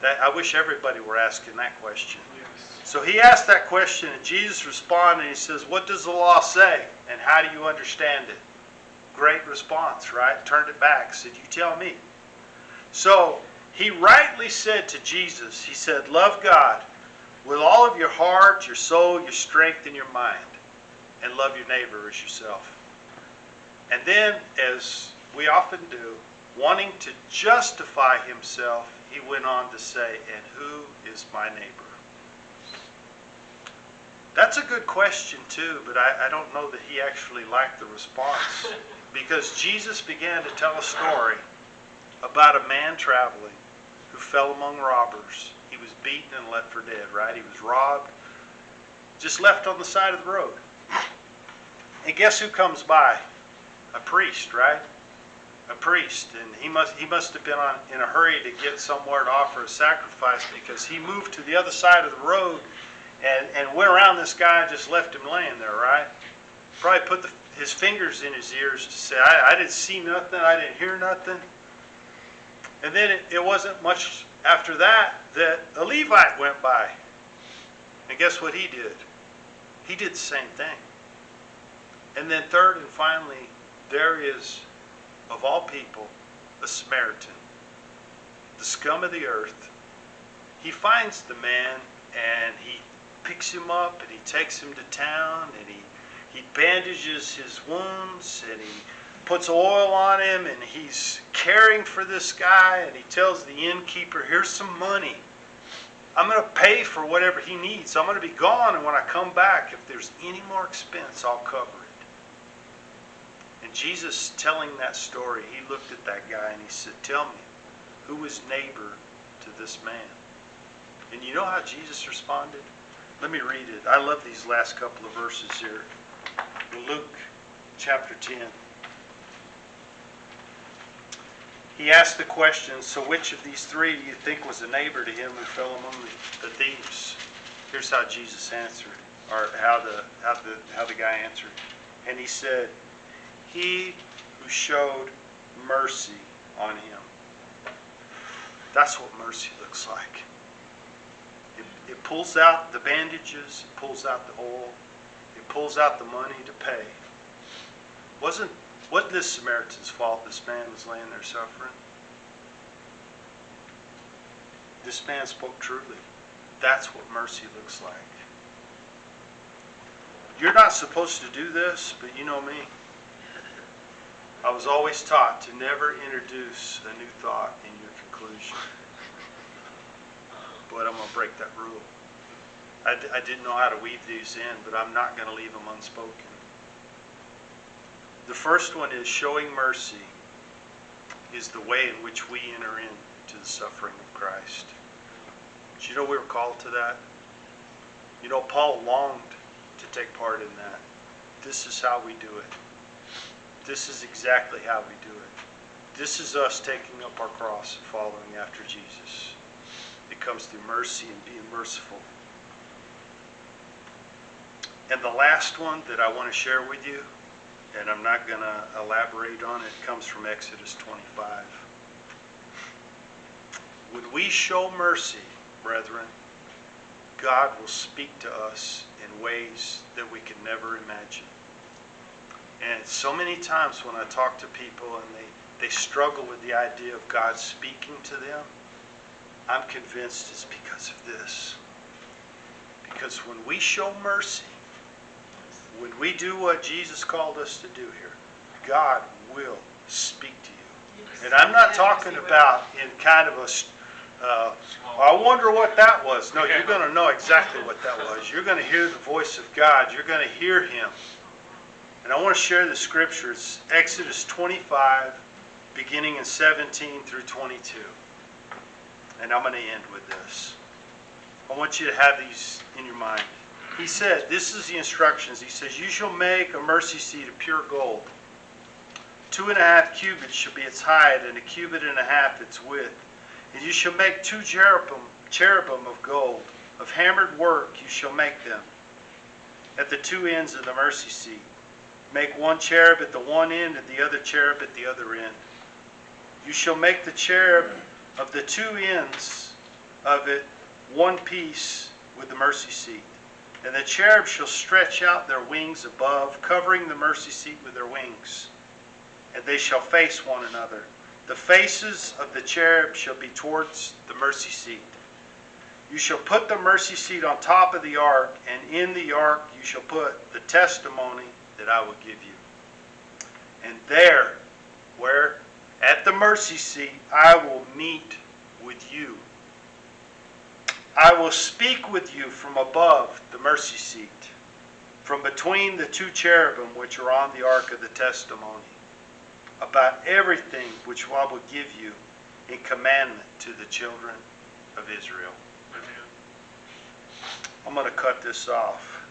I wish everybody were asking that question. So he asked that question, and Jesus responded, and he says, what does the law say, and how do you understand it? Great response, right? Turned it back, said, you tell me. So he rightly said to Jesus, he said, love God with all of your heart, your soul, your strength, and your mind, and love your neighbor as yourself. And then, as we often do, wanting to justify himself, he went on to say, and who is my neighbor? That's a good question too, but I don't know that he actually liked the response, because Jesus began to tell a story about a man traveling who fell among robbers. He was beaten and left for dead, right? He was robbed, just left on the side of the road. And guess who comes by? A priest, right? A priest. And he must have been in a hurry to get somewhere to offer a sacrifice, because he moved to the other side of the road and went around this guy and just left him laying there, right? Probably put his fingers in his ears to say, I didn't see nothing, I didn't hear nothing. And then it wasn't much after that a Levite went by. And guess what he did? He did the same thing. And then third and finally, there is, of all people, a Samaritan, the scum of the earth. He finds the man and he picks him up and he takes him to town, and he bandages his wounds, and he puts oil on him, and he's caring for this guy, and he tells the innkeeper, here's some money. I'm going to pay for whatever he needs. I'm going to be gone, and when I come back, if there's any more expense, I'll cover it. And Jesus, telling that story, he looked at that guy and he said, tell me, who was neighbor to this man? And you know how Jesus responded? Let me read it. I love these last couple of verses here. In Luke chapter 10. He asked the question, so which of these three do you think was a neighbor to him who fell among the thieves? Here's how Jesus answered, or how the guy answered. And he said, he who showed mercy on him. That's what mercy looks like. It pulls out the bandages, it pulls out the oil, it pulls out the money to pay. Wasn't this Samaritan's fault this man was laying there suffering? This man spoke truly. That's what mercy looks like. You're not supposed to do this, but you know me. I was always taught to never introduce a new thought in your conclusion. But I'm going to break that rule. I didn't know how to weave these in, but I'm not going to leave them unspoken. The first one is showing mercy is the way in which we enter into the suffering of Christ. Do you know we were called to that? You know, Paul longed to take part in that. This is how we do it. This is exactly how we do it. This is us taking up our cross and following after Jesus. It comes through mercy and being merciful. And the last one that I want to share with you, and I'm not going to elaborate on it, comes from Exodus 25. When we show mercy, brethren, God will speak to us in ways that we can never imagine. And so many times when I talk to people and they struggle with the idea of God speaking to them, I'm convinced it's because of this. Because when we show mercy, when we do what Jesus called us to do here, God will speak to you. And I'm not talking about in kind of I wonder what that was. No, you're going to know exactly what that was. You're going to hear the voice of God. You're going to hear Him. And I want to share the scripture. It's Exodus 25, beginning in 17 through 22. And I'm going to end with this. I want you to have these in your mind. He said, this is the instructions. He says, you shall make a mercy seat of pure gold. 2.5 cubits shall be its height, and 1.5 cubits its width. And you shall make 2 cherubim of gold. Of hammered work you shall make them. At the 2 ends of the mercy seat. Make 1 cherub at the one end, and the other cherub at the other end. You shall make the cherub of the 2 ends of it one piece with the mercy seat. And the cherubs shall stretch out their wings above, covering the mercy seat with their wings. And they shall face one another. The faces of the cherubs shall be towards the mercy seat. You shall put the mercy seat on top of the ark, and in the ark you shall put the testimony that I will give you. And there, where? At the mercy seat, I will meet with you. I will speak with you from above the mercy seat, from between the two cherubim which are on the ark of the testimony, about everything which I will give you in commandment to the children of Israel. I'm going to cut this off.